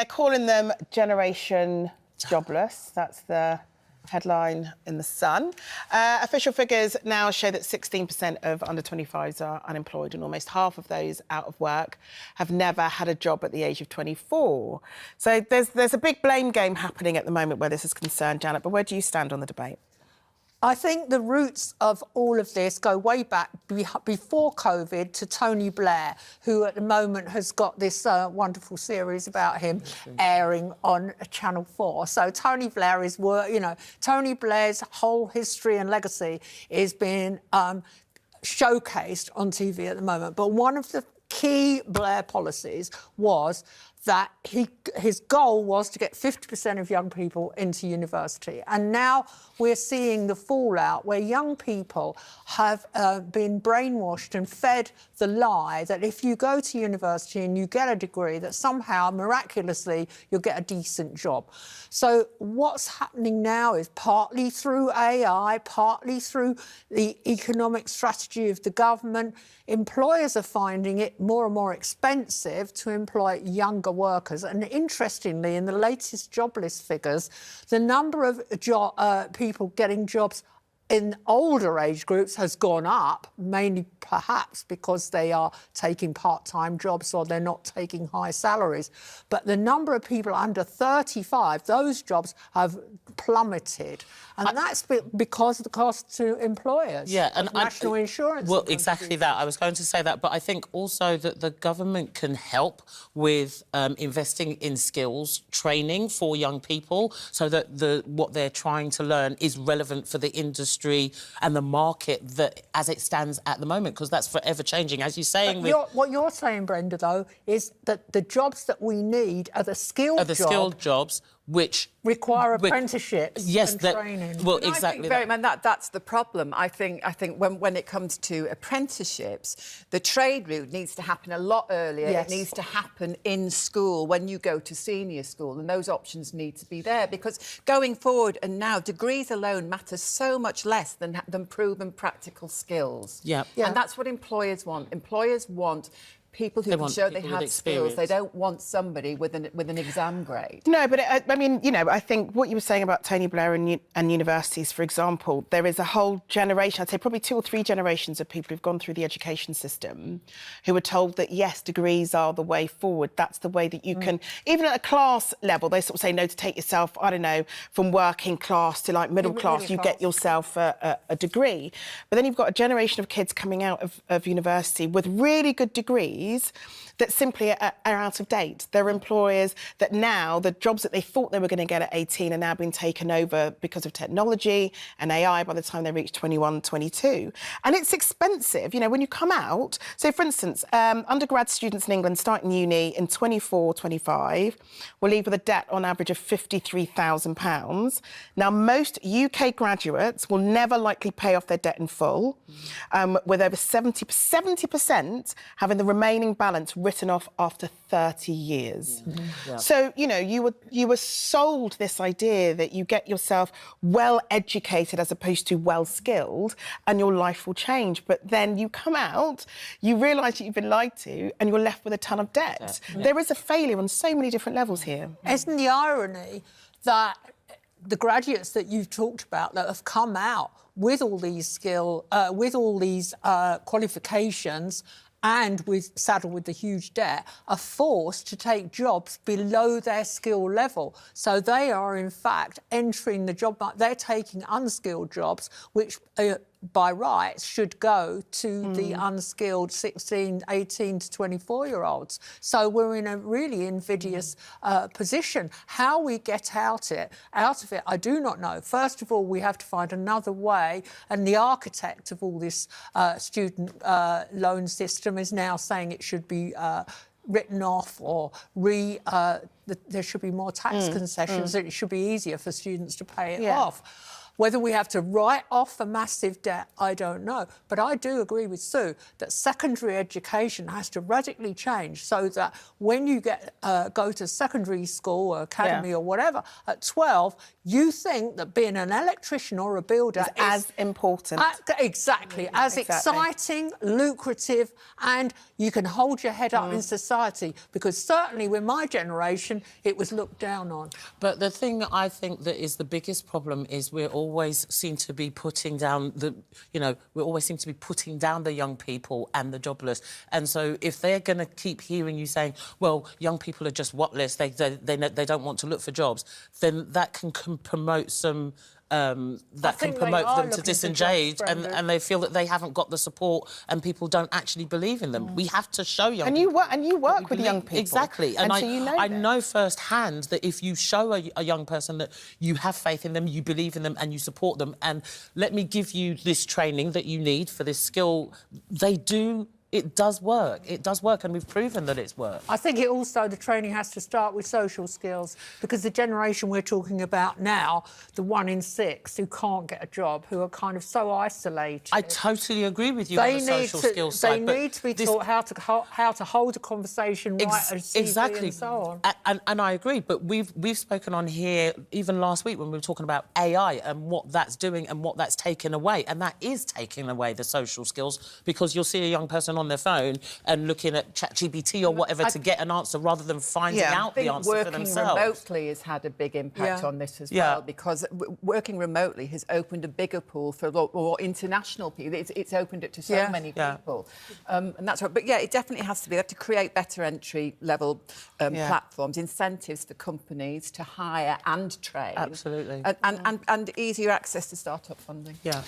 calling them Generation Jobless. That's the headline in The Sun. Official figures now show that 16% of under 25s are unemployed, and almost half of those out of work have never had a job at the age of 24. So there's a big blame game happening at the moment where this is concerned, Janet, but where do you stand on the debate? I think the roots of all of this go way back before COVID to Tony Blair, who at the moment has got this wonderful series about him airing on Channel 4. So Tony Blair is, Tony Blair's whole history and legacy is being showcased on TV at the moment. But one of the key Blair policies was that his goal was to get 50% of young people into university. And now we're seeing the fallout where young people have been brainwashed and fed the lie that if you go to university and you get a degree, that somehow, miraculously, you'll get a decent job. So what's happening now is partly through AI, partly through the economic strategy of the government, employers are finding it more and more expensive to employ younger workers. And interestingly, in the latest jobless figures, the number of people getting jobs in older age groups has gone up, mainly perhaps because they are taking part-time jobs or they're not taking high salaries. But the number of people under 35, those jobs have plummeted. And that's because of the cost to employers. Yeah, and national insurance. Well, exactly that. I was going to say that. But I think also that the government can help with investing in skills training for young people so that what they're trying to learn is relevant for the industry and the market that as it stands at the moment, because that's forever changing. As you're saying... What you're saying, Brenda, though, is that the jobs that we need are the skilled jobs which require apprenticeships and training. Well, but exactly. I think that's the problem. I think when it comes to apprenticeships, the trade route needs to happen a lot earlier. Yes. It needs to happen in school when you go to senior school, and those options need to be there, because going forward and now, degrees alone matter so much less than proven practical skills. Yeah. And that's what employers want. Employers want people who can show they have skills. They don't want somebody with an exam grade. No, but I mean, I think what you were saying about Tony Blair and universities, for example, there is a whole generation, I'd say probably 2 or 3 generations of people who've gone through the education system who were told that, yes, degrees are the way forward. That's the way that you can... Even at a class level, they sort of say, no, to take yourself, I don't know, from working class to, like, middle class, you get yourself a degree. But then you've got a generation of kids coming out of university with really good degrees that simply are out of date. There are employers that now, the jobs that they thought they were going to get at 18 are now being taken over because of technology and AI by the time they reach 21, 22. And it's expensive. When you come out... So, for instance, undergrad students in England starting uni in 24, 25 will leave with a debt on average of £53,000. Now, most UK graduates will never likely pay off their debt in full, with over 70% having the remaining balance written off after 30 years. Yeah. So, you were sold this idea that you get yourself well-educated as opposed to well-skilled and your life will change. But then you come out, you realise that you've been lied to and you're left with a ton of debt. Yeah. There is a failure on so many different levels here. Isn't the irony that the graduates that you've talked about that have come out with all these qualifications and saddled with the huge debt, are forced to take jobs below their skill level. So they are, in fact, entering the job market. They're taking unskilled jobs, which, by rights, should go to the unskilled 16, 18 to 24-year-olds. So we're in a really invidious position. How we get out of it, I do not know. First of all, we have to find another way, and the architect of all this student loan system is now saying it should be written off or there should be more tax concessions, that it should be easier for students to pay it off. Whether we have to write off a massive debt, I don't know. But I do agree with Sue that secondary education has to radically change so that when you go to secondary school or academy or whatever at 12, you think that being an electrician or a builder is as important. Exactly. As exciting, lucrative, and you can hold your head up in society, because certainly with my generation, it was looked down on. But the thing I think that is the biggest problem is we always seem to be putting down the young people and the jobless. And so if they're going to keep hearing you saying, well, young people are just whatless, they don't want to look for jobs, then that can promote some... that can promote them to disengage, and they feel that they haven't got the support and people don't actually believe in them. We have to show young people. And you work with young people. Exactly. And so you know I know firsthand that if you show a young person that you have faith in them, you believe in them and you support them, and let me give you this training that you need for this skill, it does work. It does work, and we've proven that it's worked. I think the training has to start with social skills, because the generation we're talking about now, the 1 in 6 who can't get a job, who are kind of so isolated. I totally agree with you on the social skills side. They need to be taught how to hold a conversation, write a CV and so on. And I agree, but we've spoken on here even last week when we were talking about AI and what that's doing and what that's taken away, and that is taking away the social skills, because you'll see a young person on their phone and looking at ChatGPT or whatever to get an answer rather than finding out the answer for themselves. Working remotely has had a big impact on this as well, because working remotely has opened a bigger pool for more international people. It's opened it to so many people. And that's right. But, it definitely has to be. They have to create better entry-level platforms, incentives for companies to hire and train. Absolutely. And easier access to start-up funding. Yeah.